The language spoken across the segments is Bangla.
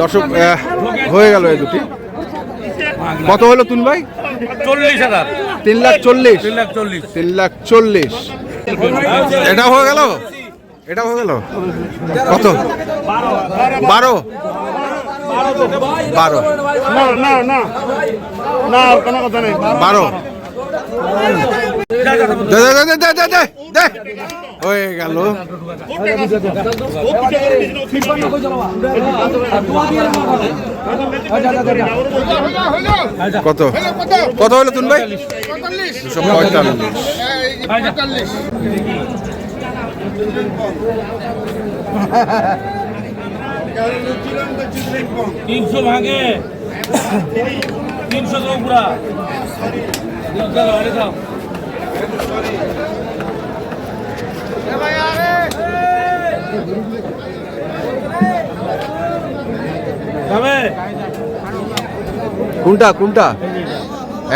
দর্শক হয়ে গেল এই দুটি। কত হলো তুমি ভাই? 40,000। 3,40,000। 3,40,000। এটা হয়ে গেল, এটা হয়ে গেল কত? 12। না কোনো কথা নেই। 12 হয়ে গেল। কত কত হলো তুমি ভাই? 245। 300 ভাঙে 300 তো পুরা কোনটা কোনটা?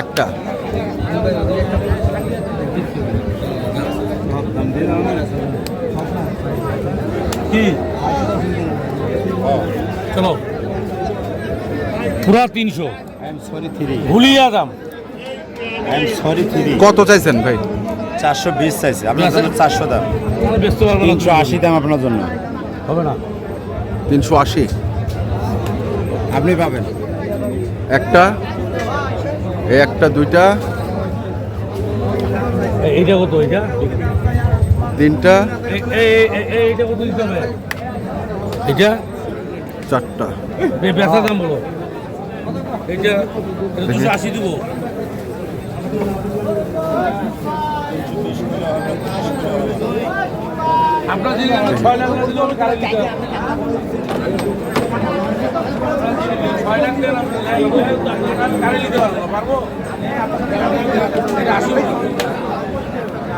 একটা কি চলো পুরা 300। ভুলিয়া দাম। কত চাইছেন ভাই? 420 চাইছে আপনার জন্য। 400 দাম। 380 দাম আপনার জন্য। হবে না। 380 আপনি পাবেন। একটা, এই একটা, দুইটা, এইটা কত? এইটা তিনটা, এইটা কত দিতে হবে? এটা চারটা। বেচা দাম বলো। এইটা 280 দিব। আপনার যদি 6 লাখ দিলে আমি কারে দিতে হবে? 6 লাখ দেন আপনি কারে দিতে পারবো? এটা 80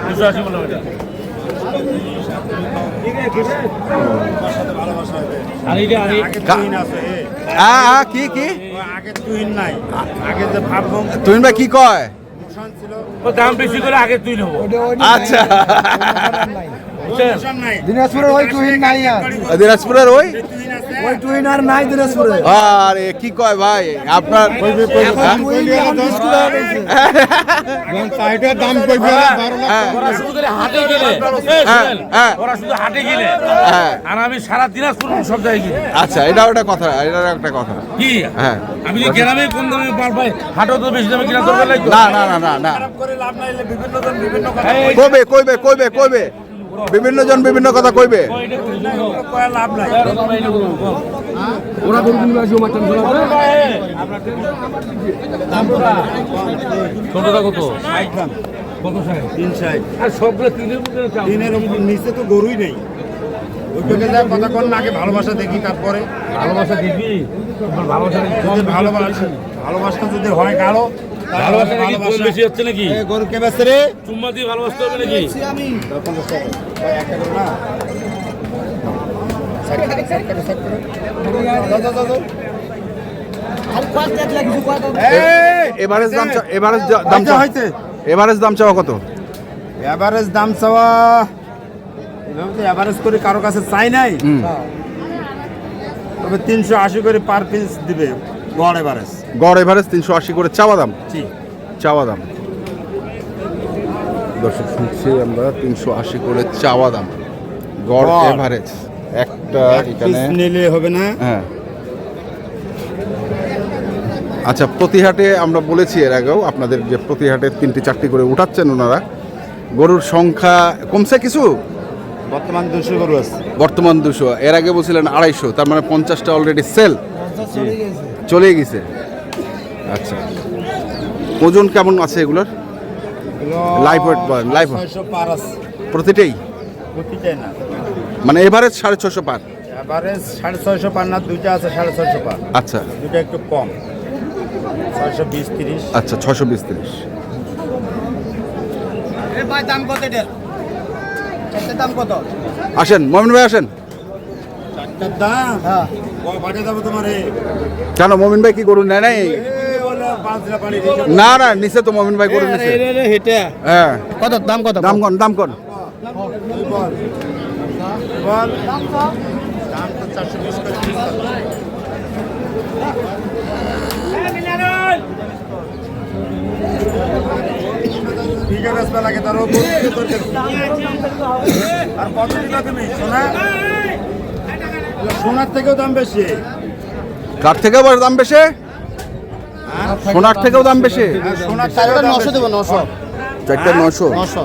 280 বলো এটা। আর এইটা আর কি কি আগে তুহিন নাই। আগে যে ভাববো তুহিন ভাই কি কয়? ও দাম বেশি করে আগে তুই নেবো। আচ্ছা দিনাজপুরের ওই তুহিন নাই। দিনাজপুরের ওই তুহিন আর নাই দিনাজপুরে। আরে কি কয় ভাই আপনার? দাম ওরা শুধু করে হাটে গেলে, ওরা শুধু হাটে গেলে, আর আমি সারা দিনাজপুর সব জায়গায় গেলে। আচ্ছা এটাও একটা কথা, এটাও একটা কথা। কি হ্যাঁ আমি যে গ্রামে কম দামে পার পাই, হাটও তো বেশি দামে কিনা দরকার লাগবে। না না না না না কইবে কইবে কইবে কইবে বিভিন্ন জন বিভিন্ন কথা কইবে। লাভ নাই। ওরা গরু কিনবে আসবে মাটন ছোটটা কত? 60 দাম। কত 360। আর সবগুলো তিনের উপরে তিনের উপর নিচে তো গরুই নেই। ওইটাকে যা কথা কর না, আগে ভালোবাসা দেখি তারপরে। ভালোবাসা দিবি। ভালোবাসা ভালোবাসা যদি হয় কারো, ভালোবাসা নাকি কম বেশি হচ্ছে নাকি? গরু কে বেচে রে? চুম্মা দিয়ে ভালোবাসতে হবে নাকি? আমি 50 টাকা একটা করো না। এভারেজ দাম এভারেজ দাম চাওয়া কত? এভারেজ দাম চাওয়া এভারেজ করে কারো কাছে চাই নাই। তবে 380 করে পার পিস দিবে গড় এভারেজ। গড় এভারেজ 380 করে চাওয়া দাম। জি চাওয়া দাম। দর্শক শুনছি আমরা 380 করে চাওয়া দাম, গড় এভারেজ। একটা এখানে নিলে হবে না। হ্যাঁ আচ্ছা, প্রতিহাটে আমরা বলেছি এর আগেও আপনাদের যে প্রতিহাটে 3টি 4টি করে উঠাচ্ছেন ওনারা, গরুর সংখ্যা কমছে কিছু? বর্তমান 200 গরু আছে। বর্তমান 200, এর আগে বলছিলেন 250, তার মানে 50টা অলরেডি সেল চলে গেছে। আচ্ছা, ওজন কেমন আছে এগুলোর? লাইফ ওয়েট বলেন, লাইফ 600 পার আছে প্রতিটাই, প্রতিটাই না মানে এভারেজ 650 পার। এভারেজ 650 পার না, দুইটা আছে 650 পার। আচ্ছা, দুইটা একটু কম, 620-30। আচ্ছা 620-30। ভাই দাম কত এটার? দাম কত? আসেন মমিন ভাই আসেন। একটার দাম বাটে যাবো তোমার কেন মমিন ভাই কি গরু নেয় নাই? 5 দিনা পানি না না নিচে তো মমিন ভাই গরু নিচে। হ্যাঁ কত দাম কত? দাম কন দাম কন। বল বল দাম তো 420 করে পিস। ঠিক আছে লাগে তার আর কত দিলা তুমি সোনা? সোনার থেকেও দাম বেশি। কার থেকেও আবার দাম বেশি? সোনার থেকেও দাম বেশি। সোনার চারটা 900 দেবো 900 চারটা 900। 900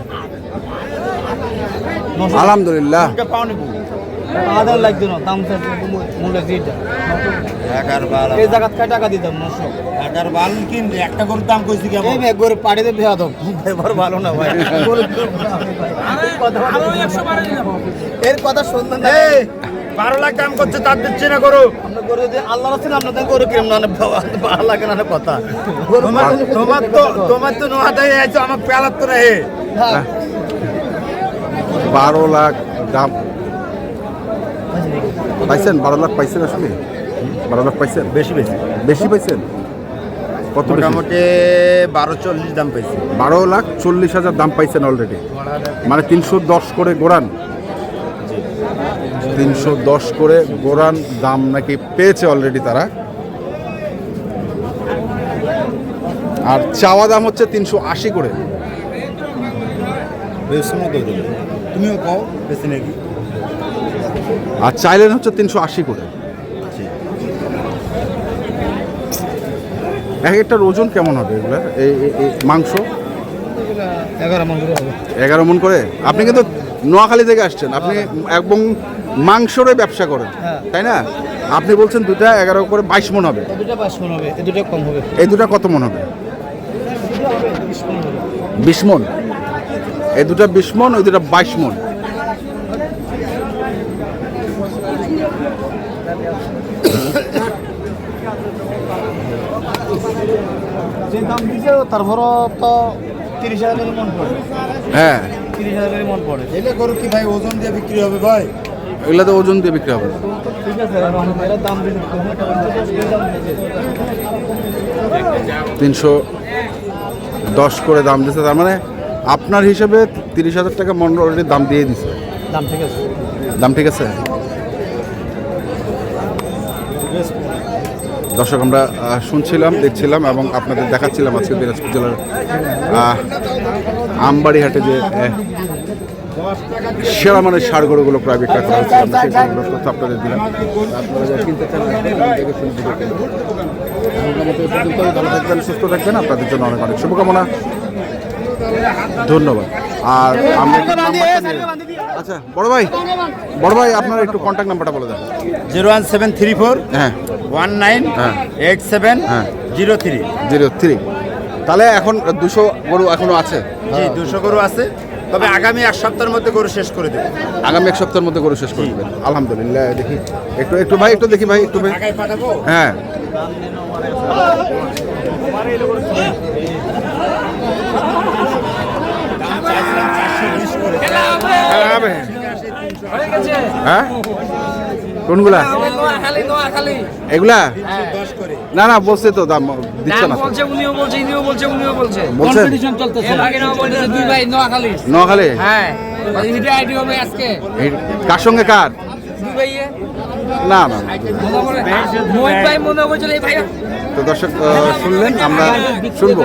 আলহামদুলিল্লাহ। আদার লাগবে না দাম মূল্য দিটা 11 এই জায়গা কয় টাকা দিতাম 900 12 কিন একটা গরুর দাম কইছি কেমন? এই ভাই গরু পাড়িতে ভেয়া দাও ব্যবহার ভালো না ভাই এর কথা শুনবেন না। এই 12 লাখ দাম করছে তার দিচ্ছে না গরু। আমরা গরু যদি আল্লাহ রাসূল আপনাদের গরু কিরম না ভালো লাগে না কথা গরু তোমার তো নোয়াটাই আছে আমার পেলার তো রে। 12 লাখ দাম পাইছেন? 12 লাখ পাইছেন আসলে? 12 লাখ পাইছেন? বেশি বেশি বেশি পাইছেন? কত বেশি? মোটামুটি 12-40 দাম পাইছি। 12,40,000 দাম পাইছেন অলরেডি, মানে 310 করে গোরান, 310 করে গোরান দাম নাকি পেয়েছে অলরেডি তারা। আর চাওয়া দাম হচ্ছে 380 করে। তুমিও কও বেশি নাকি? আর চাইলেন হচ্ছে 380 করে। এক একটার ওজন কেমন হবে এগুলার? এই মাংস 11 মন করে হবে 11 মন করে। আপনি কিন্তু নোয়াখালী থেকে আসছেন, আপনি এবং মাংসরে ব্যবসা করেন, হ্যাঁ। তাই না? আপনি বলছেন দুটা 11 করে 22 মন হবে। এই দুটো 5 মন হবে এই দুটো কম হবে এই দুটা কত মন হবে? 20 মন হবে 20 মন। এই দুটা 20 মন, ওই দুটা 22 মন। যে দাম দিছে তারপরও তো 30,000 মন পড়ে হ্যাঁ 30,000 মন পড়ে এলে গরু কি ভাই ওজন দিয়ে বিক্রি হবে ভাই? এগুলো তো ওজন দিয়ে বিক্রি হবে। ঠিক আছে এর দাম দিলে 310 করে দাম দিচ্ছে, তার মানে আপনার হিসেবে 30,000 টাকা মন অলরেডি দাম দিয়ে দিছে। দাম ঠিক আছে দাম ঠিক আছে। দর্শক আমরা শুনছিলাম, দেখছিলাম এবং আপনাদের দেখাচ্ছিলাম আজকে দিনাজপুর জেলার আমবাড়ি হাটে যে সেরা মানের ষাঁড় গরুগুলো প্রায় বিক্রয় করা হচ্ছে। আমরা সেই গরুগুলোর তথ্য আপনাদের দিলাম। আপনারা যারা কিনতে চান দেখে শুনে দিতে পারেন। ভালো থাকবেন, সুস্থ থাকবেন, আপনাদের জন্য অনেক অনেক শুভকামনা, ধন্যবাদ। আর আমরা আচ্ছা বড় ভাই আপনার একটু কন্ট্যাক্ট নাম্বারটা বলে দেন। 01734 হ্যাঁ 1987 হ্যাঁ 03। তাহলে এখন 200 গরু এখনো আছে? জি 200 গরু আছে, তবে আগামী 1 সপ্তাহের মধ্যে গরু শেষ করে দেব। আগামী 1 সপ্তাহের মধ্যে গরু শেষ করে দেবেন? আলহামদুলিল্লাহ। দেখি একটু ভাই একটু দেখি ভাই একটু ভাই। ঢাকায় পাঠাবো। হ্যাঁ হ্যাঁ কোনগুলা এগুলা? না না বলছে তো দাম দিচ্ছে না। বলছেন নোয়াখালী? কার সঙ্গে কার? না না তো দর্শক শুনলেন, আমরা শুনবো।